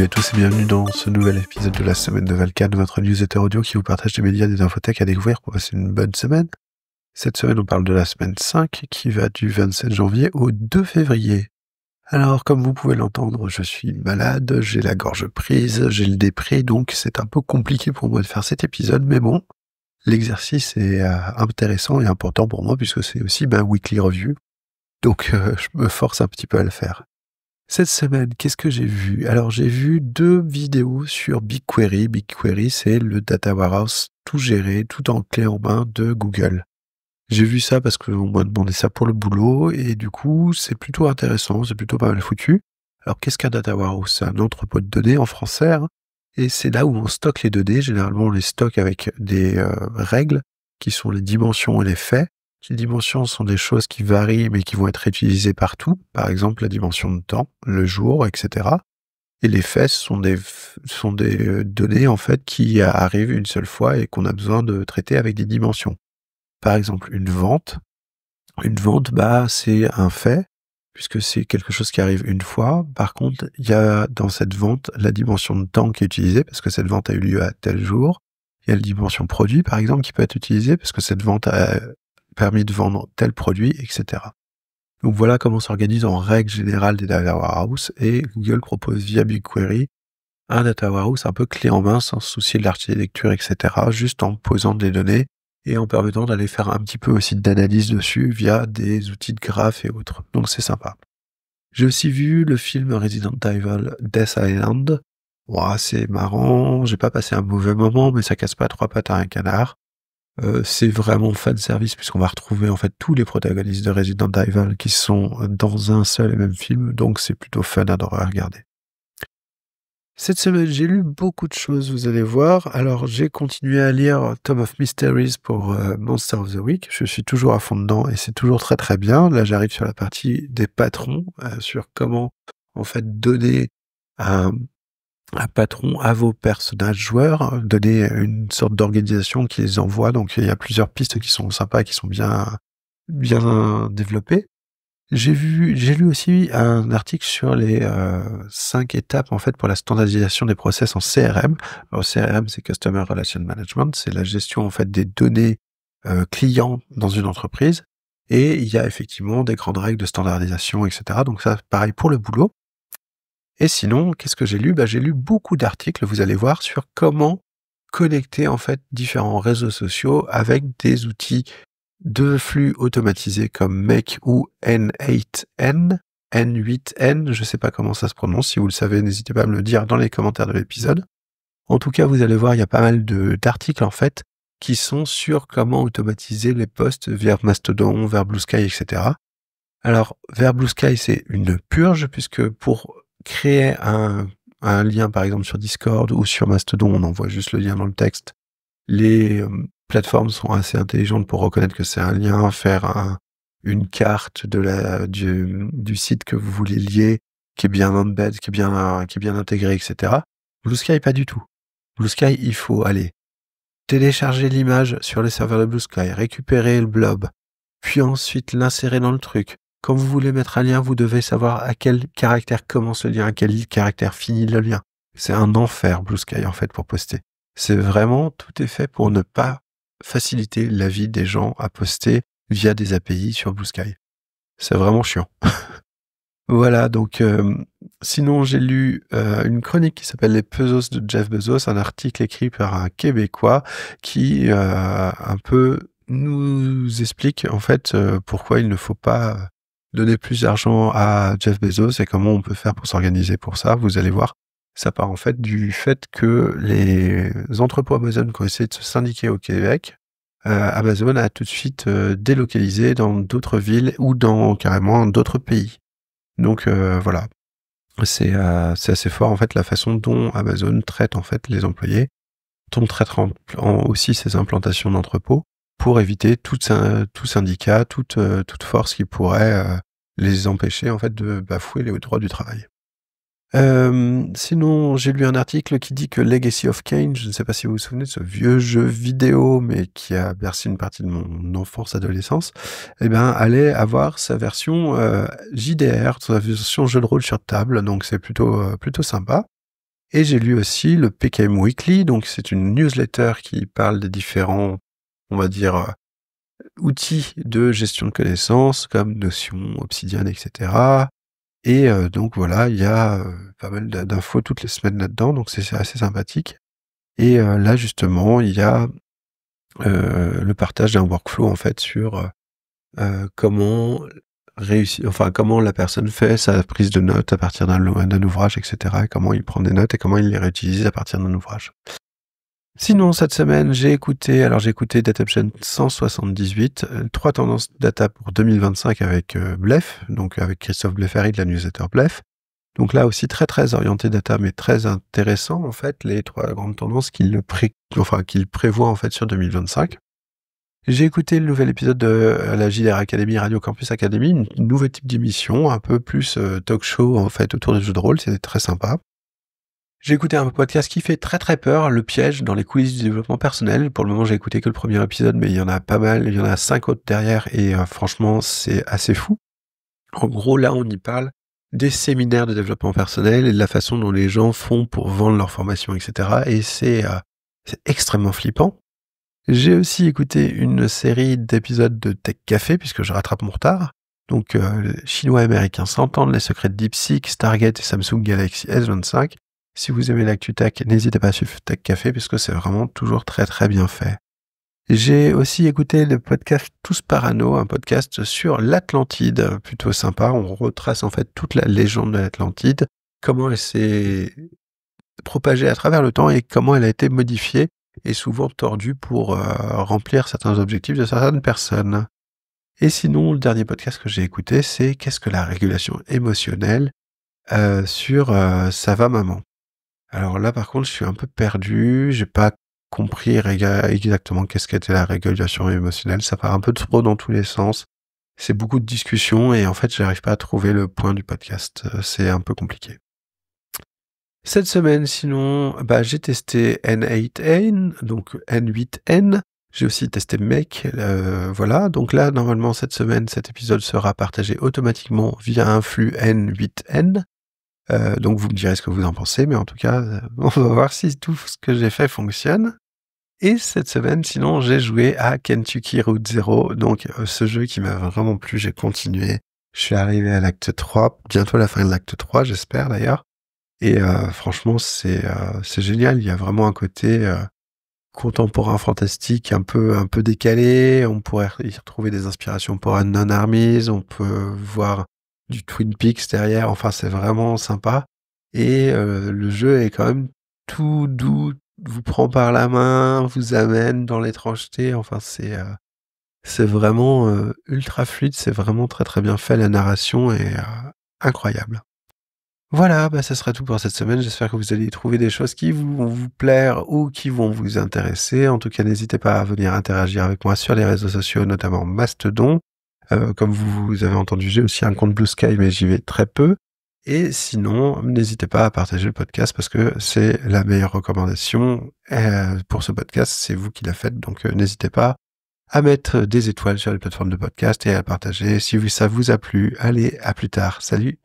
Salut à tous et bienvenue dans ce nouvel épisode de la semaine de Valkan, votre newsletter audio qui vous partage des médias, des infotech à découvrir pour passer une bonne semaine. Cette semaine, on parle de la semaine 5 qui va du 27 janvier au 2 février. Alors, comme vous pouvez l'entendre, je suis malade, j'ai la gorge prise, j'ai le dépris, donc c'est un peu compliqué pour moi de faire cet épisode, mais bon, l'exercice est intéressant et important pour moi puisque c'est aussi ma weekly review, donc je me force un petit peu à le faire. Cette semaine, qu'est-ce que j'ai vu? Alors, j'ai vu 2 vidéos sur BigQuery. BigQuery, c'est le data warehouse tout géré, tout en clé en main de Google. J'ai vu ça parce qu'on m'a demandé ça pour le boulot et du coup, c'est plutôt intéressant, c'est plutôt pas mal foutu. Alors, qu'est-ce qu'un data warehouse? C'est un entrepôt de données en français, hein, et c'est là où on stocke les données. Généralement, on les stocke avec des règles qui sont les dimensions et les faits. Les dimensions sont des choses qui varient mais qui vont être réutilisées partout, par exemple la dimension de temps, le jour, etc. Et les faits sont des données en fait qui arrivent une seule fois et qu'on a besoin de traiter avec des dimensions. Par exemple, une vente, c'est un fait puisque c'est quelque chose qui arrive une fois. Par contre, il y a dans cette vente la dimension de temps qui est utilisée parce que cette vente a eu lieu à tel jour. Il y a la dimension produit, par exemple, qui peut être utilisée parce que cette vente a permis de vendre tel produit, etc. Donc voilà comment s'organise en règle générale des data warehouse et Google propose via BigQuery un data warehouse un peu clé en main sans se soucier de l'architecture, etc. juste en posant des données et en permettant d'aller faire un petit peu aussi d'analyse dessus via des outils de graphes et autres. Donc c'est sympa. J'ai aussi vu le film Resident Evil Death Island. Ouah, c'est marrant, j'ai pas passé un mauvais moment, mais ça casse pas 3 pattes à un canard. C'est vraiment fan service puisqu'on va retrouver en fait tous les protagonistes de Resident Evil qui sont dans un seul et même film, donc c'est plutôt fun à regarder. Cette semaine, j'ai lu beaucoup de choses, vous allez voir. Alors, j'ai continué à lire Tome of Mysteries pour Monster of the Week. Je suis toujours à fond dedans et c'est toujours très très bien. Là, j'arrive sur la partie des patrons, sur comment en fait donner un patron à vos personnages joueurs, donner une sorte d'organisation qui les envoie. Donc il y a plusieurs pistes qui sont sympas, qui sont bien développées. J'ai lu aussi un article sur les 5 étapes en fait pour la standardisation des process en CRM. Alors CRM, c'est Customer Relation Management, c'est la gestion en fait des données clients dans une entreprise. Et il y a effectivement des grandes règles de standardisation, etc. Donc ça, pareil pour le boulot. Et sinon, qu'est-ce que j'ai lu? J'ai lu beaucoup d'articles, vous allez voir, sur comment connecter en fait différents réseaux sociaux avec des outils de flux automatisés comme Make ou N8N, N8N, je sais pas comment ça se prononce, si vous le savez, n'hésitez pas à me le dire dans les commentaires de l'épisode. En tout cas, vous allez voir, il y a pas mal d'articles en fait qui sont sur comment automatiser les posts vers Mastodon, vers Blue Sky, etc. Alors, vers Blue Sky, c'est une purge puisque pour créer un lien, par exemple, sur Discord ou sur Mastodon, on envoie juste le lien dans le texte. Les plateformes sont assez intelligentes pour reconnaître que c'est un lien, faire une carte du site que vous voulez lier, qui est bien embed, qui est bien intégré, etc. Blue Sky, pas du tout. Blue Sky, il faut aller télécharger l'image sur les serveurs de Blue Sky, récupérer le blob, puis ensuite l'insérer dans le truc. Quand vous voulez mettre un lien, vous devez savoir à quel caractère commence le lien, à quel caractère finit le lien. C'est un enfer, Blue Sky, en fait, pour poster. C'est vraiment, tout est fait pour ne pas faciliter la vie des gens à poster via des API sur Blue Sky. C'est vraiment chiant. Voilà, donc sinon j'ai lu une chronique qui s'appelle Les Pesos de Jeff Bezos, un article écrit par un Québécois qui un peu nous explique en fait pourquoi il ne faut pas donner plus d'argent à Jeff Bezos et comment on peut faire pour s'organiser pour ça. Vous allez voir, ça part en fait du fait que les entrepôts Amazon qui ont essayé de se syndiquer au Québec, Amazon a tout de suite délocalisé dans d'autres villes ou dans carrément d'autres pays. Donc voilà, c'est assez fort en fait la façon dont Amazon traite en fait les employés, dont traite aussi ses implantations d'entrepôts pour éviter tout syndicat, toute force qui pourrait les empêcher en fait de bafouer les droits du travail. Sinon, j'ai lu un article qui dit que Legacy of Kain, je ne sais pas si vous vous souvenez de ce vieux jeu vidéo, mais qui a bercé une partie de mon enfance-adolescence, allait avoir sa version JDR, sa version jeu de rôle sur table, donc c'est plutôt sympa. Et j'ai lu aussi le PKM Weekly, donc c'est une newsletter qui parle des différents, on va dire, outils de gestion de connaissances comme Notion, Obsidian, etc. Et donc voilà, il y a pas mal d'infos toutes les semaines là-dedans, donc c'est assez sympathique. Et là justement, il y a le partage d'un workflow en fait sur comment comment la personne fait sa prise de notes à partir d'un ouvrage, etc. Et comment il prend des notes et comment il les réutilise à partir d'un ouvrage. Sinon, cette semaine, j'ai écouté Dataption 178, 3 tendances data pour 2025 avec Bleph, donc avec Christophe Blefary de la newsletter Bleph. Donc là aussi très très orienté data, mais très intéressant en fait, les 3 grandes tendances qu'il prévoit en fait sur 2025. J'ai écouté le nouvel épisode de la JDR Academy, Radio Campus Academy, une nouveau type d'émission, un peu plus talk show en fait autour des jeux de rôle, c'était très sympa. J'ai écouté un podcast qui fait très très peur, Le Piège dans les coulisses du développement personnel. Pour le moment, j'ai écouté que le premier épisode, mais il y en a pas mal, il y en a 5 autres derrière, et franchement, c'est assez fou. En gros, là, on y parle des séminaires de développement personnel et de la façon dont les gens font pour vendre leur formation, etc. Et c'est extrêmement flippant. J'ai aussi écouté une série d'épisodes de Tech Café, puisque je rattrape mon retard. Donc, Chinois et Américains s'entendent, les secrets de DeepSeek, Stargate et Samsung Galaxy S25. Si vous aimez l'actu tech, n'hésitez pas à suivre Tech Café, puisque c'est vraiment toujours très très bien fait. J'ai aussi écouté le podcast Tous Parano, un podcast sur l'Atlantide, plutôt sympa. On retrace en fait toute la légende de l'Atlantide, comment elle s'est propagée à travers le temps et comment elle a été modifiée et souvent tordue pour remplir certains objectifs de certaines personnes. Et sinon, le dernier podcast que j'ai écouté, c'est Qu'est-ce que la régulation émotionnelle sur Ça va maman. Alors là, par contre, je suis un peu perdu, j'ai pas compris exactement qu'est-ce qu'était la régulation émotionnelle, ça part un peu trop dans tous les sens. C'est beaucoup de discussions et en fait, j'arrive pas à trouver le point du podcast, c'est un peu compliqué. Cette semaine, sinon, j'ai testé N8N, donc N8N. J'ai aussi testé Make, voilà. Donc là, normalement, cette semaine, cet épisode sera partagé automatiquement via un flux N8N. Donc vous me direz ce que vous en pensez, mais en tout cas, on va voir si tout ce que j'ai fait fonctionne. Et cette semaine, sinon, j'ai joué à Kentucky Route Zero, donc ce jeu qui m'a vraiment plu, j'ai continué. Je suis arrivé à l'acte 3, bientôt la fin de l'acte 3, j'espère d'ailleurs. Et franchement, c'est génial, il y a vraiment un côté contemporain fantastique, un peu décalé, on pourrait y retrouver des inspirations pour Unknown Armies, on peut voir du Twin Peaks derrière, enfin c'est vraiment sympa. Et le jeu est quand même tout doux, vous prend par la main, vous amène dans l'étrangeté, enfin c'est vraiment ultra fluide, c'est vraiment très très bien fait, la narration est incroyable. Voilà, ce sera tout pour cette semaine. J'espère que vous allez y trouver des choses qui vont vous plaire ou qui vont vous intéresser. En tout cas, n'hésitez pas à venir interagir avec moi sur les réseaux sociaux, notamment Mastodon. Comme vous avez entendu, j'ai aussi un compte Blue Sky, mais j'y vais très peu. Et sinon, n'hésitez pas à partager le podcast parce que c'est la meilleure recommandation pour ce podcast. C'est vous qui la faites, donc n'hésitez pas à mettre des étoiles sur les plateformes de podcast et à partager. Si ça vous a plu, allez, à plus tard. Salut!